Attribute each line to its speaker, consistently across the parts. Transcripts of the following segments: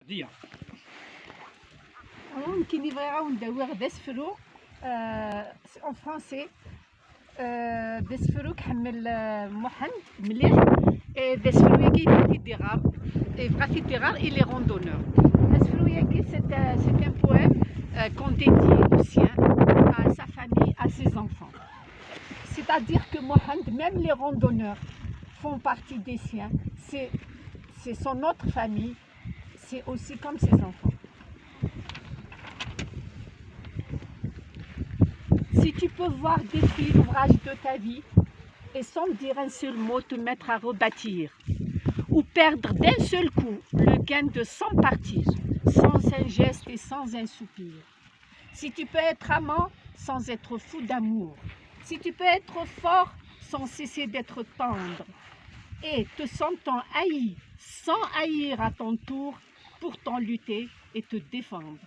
Speaker 1: ديا
Speaker 2: ممكن يبغيو ندور دسفرو en français دسفرو كحمل محن مليح دسفرو ياكي بغا في الدرار et les randonneurs. دسفرو ياكي c'est un poème qu'on dédie au sien, à sa famille, à ses enfants. C'est-à-dire que Mohamed, même les randonneurs font partie des siens, c'est son autre famille, c'est aussi comme ses enfants. Si tu peux voir détruire l'ouvrage de ta vie et sans dire un seul mot te mettre à rebâtir, ou perdre d'un seul coup le gain de 100 parties, sans un geste et sans un soupir. Si tu peux être amant sans être fou d'amour, si tu peux être fort sans cesser d'être tendre, et te sentant haï sans haïr à ton tour, pourtant lutter et te défendre.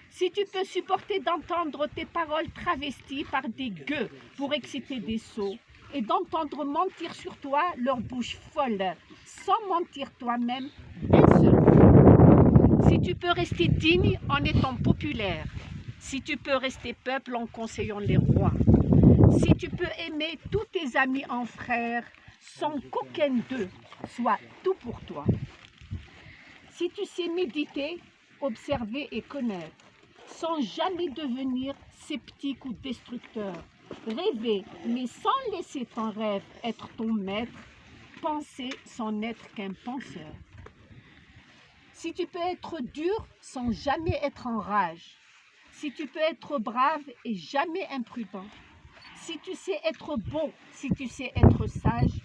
Speaker 2: Si tu peux supporter d'entendre tes paroles travesties par des gueux pour exciter des sots, et d'entendre mentir sur toi leur bouche folle, sans mentir toi-même d'un seul mot. Si tu peux rester digne en étant populaire, si tu peux rester peuple en conseillant les rois, si tu peux aimer tous tes amis en frères, sans qu'aucun d'eux soit tout pour toi. Si tu sais méditer, observer et connaître, sans jamais devenir sceptique ou destructeur, rêver mais sans laisser ton rêve être ton maître, penser sans n'être qu'un penseur. Si tu peux être dur sans jamais être en rage, si tu peux être brave et jamais imprudent, si tu sais être bon, si tu sais être sage,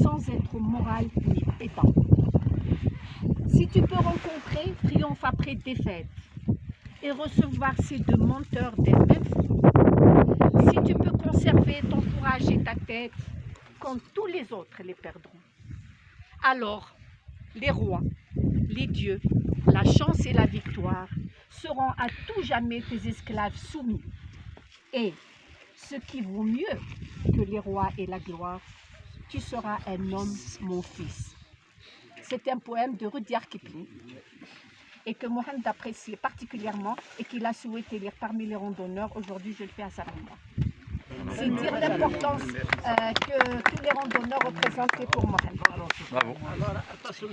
Speaker 2: sans être moral ni pédant. Si tu peux rencontrer triomphe après défaite et recevoir ces deux menteurs des mêmes, si tu peux conserver ton courage et ta tête quand tous les autres les perdront, alors les rois, les dieux, la chance et la victoire seront à tout jamais tes esclaves soumis. Et ce qui vaut mieux que les rois et la gloire, tu seras un homme, mon fils. C'est un poème de Rudyard Kipling et que Mohamed apprécie particulièrement et qu'il a souhaité lire parmi les randonneurs. Aujourd'hui, je le fais à sa mémoire. C'est dire l'importance que tous les randonneurs représentaient pour Mohamed.
Speaker 1: برافو.
Speaker 3: Alors, attention,